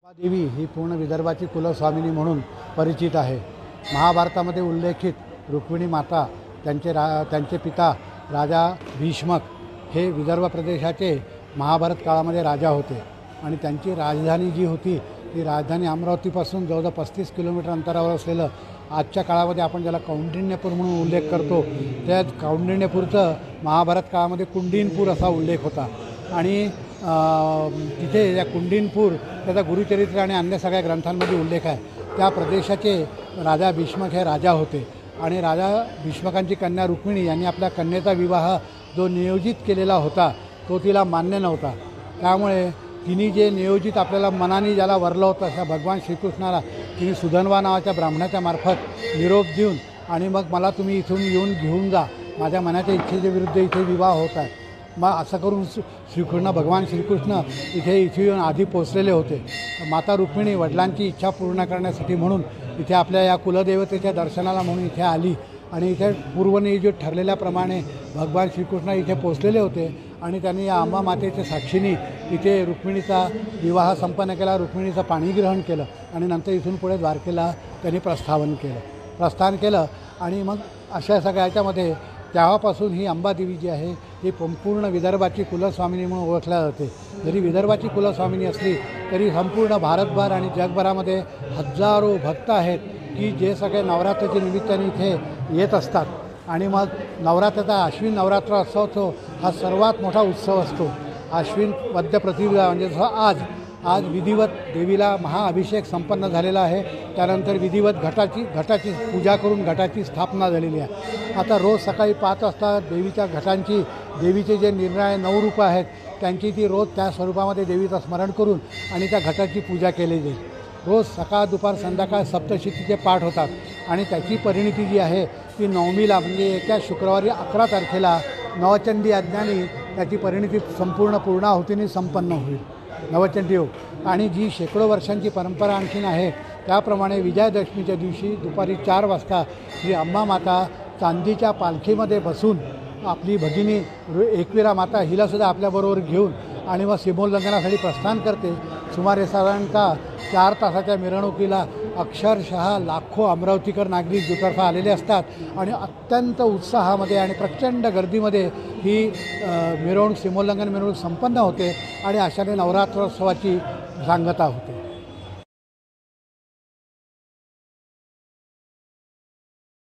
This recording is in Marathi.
देवी ही पूर्ण विदर्भाची कुलस्वामिनी म्हणून परिचित आहे। महाभारतामध्ये उल्लेखित रुक्मिणी माता त्यांचे पिता राजा भीष्मक हे विदर्भ प्रदेशाचे महाभारत काळामध्ये राजा होते आणि त्यांची राजधानी जी होती ती राजधानी अमरावतीपासून जवळजवळ 35 किलोमीटर अंतरावर असलेलं आजच्या काळामध्ये आपण ज्याला कौंडिण्यपूर म्हणून उल्लेख करतो त्या कौंडिण्यपूरचं महाभारत काळामध्ये कुंडिनपूर असा उल्लेख होता आणि तिथे या कुंडिनपूर त्याचा गुरुचरित्र आणि अन्य सगळ्या ग्रंथांमध्ये उल्लेख आहे। त्या प्रदेशाचे राजा भीष्मक हे राजा होते आणि राजा भीष्मकांची कन्या रुक्मिणी यांनी आपल्या कन्येचा विवाह जो नियोजित केलेला होता तो तिला मान्य नव्हता। त्यामुळे तिने जे नियोजित आपल्याला मनाने ज्याला वरलं होतं अशा भगवान श्रीकृष्णाला तिने सुधन्वा नावाच्या ब्राह्मणाच्या मार्फत निरोप देऊन आणि मग मला तुम्ही इथून येऊन घेऊन जा, माझ्या मनाच्या इच्छेच्या विरुद्ध इथे विवाह होत आहे। मग असं करून भगवान श्रीकृष्ण इथे येऊन आधी पोचलेले होते। माता रुक्मिणी वडिलांची इच्छा पूर्ण करण्यासाठी म्हणून इथे आपल्या या कुलदेवतेच्या दर्शनाला म्हणून इथे आली आणि इथे पूर्वनियोजित ठरलेल्याप्रमाणे भगवान श्रीकृष्ण इथे पोचलेले होते आणि त्यांनी या अंबा मातेच्या साक्षीने इथे रुक्मिणीचा विवाह संपन्न केला, रुक्मिणीचं पाणीग्रहण केलं आणि नंतर इथून पुढे द्वारकेला त्यांनी प्रस्थान केलं आणि मग अशा सगळ्याच्यामध्ये तेव्हापासून ही अंबादेवी जी आहे ही संपूर्ण विदर्भाची कुलस्वामिनी म्हणून ओळखल्या जाते। जरी विदर्भाची कुलस्वामिनी असली तरी संपूर्ण भारतभर आणि जगभरामध्ये हजारो भक्त आहेत की जे सगळे नवरात्राच्या निमित्ताने इथे येत असतात आणि मग नवरात्राचा अश्विन नवरात्र उत्सव हा सर्वात मोठा उत्सव असतो। अश्विन वद्य प्रतिपदा म्हणजे जसं आज विधिवत देवीला महाअभिषेक संपन्न झालेला आहे, त्यानंतर विधिवत घटाची पूजा करून घटाची स्थापना झालेली आहे। आता रोज सकाळी 5 वाजता देवीचे जे निर्णय 9 रूपं आहेत त्यांची ती रोज त्या स्वरूपामध्ये देवीचं स्मरण करून आणि त्या घटाची पूजा केली जाईल। रोज सकाळ दुपार संध्याकाळ सप्तशतीचे पाठ होतात आणि त्याची परिणिती जी आहे ती नवमीला म्हणजे येत्या शुक्रवारी 11 तारखेला नवचंडी यज्ञाने त्याची परिणिती संपूर्ण पूर्णाहुतीने संपन्न होईल, नवचंडी योग। आणि जी शेकडो वर्षांची परंपरा आणखीन आहे त्याप्रमाणे विजयादशमीच्या दिवशी दुपारी 4 वाजता श्री अंबा माता चांदीच्या पालखीमध्ये बसून आपली भगिनी एकविरा माता हिलासुद्धा आपल्याबरोबर घेऊन आणि मग सीमोल्लंघनासाठी प्रस्थान करते। सुमारे साधारणतः 4 तासाच्या मिरवणुकीला अक्षरशः लाखो अमरावतीकर नागरिक दुतर्फा आलेले असतात आणि अत्यंत उत्साहामध्ये आणि प्रचंड गर्दीमध्ये ही सीमोल्लंघन मिरवणूक संपन्न होते आणि अशाने नवरात्रोत्सवाची सांगता होते।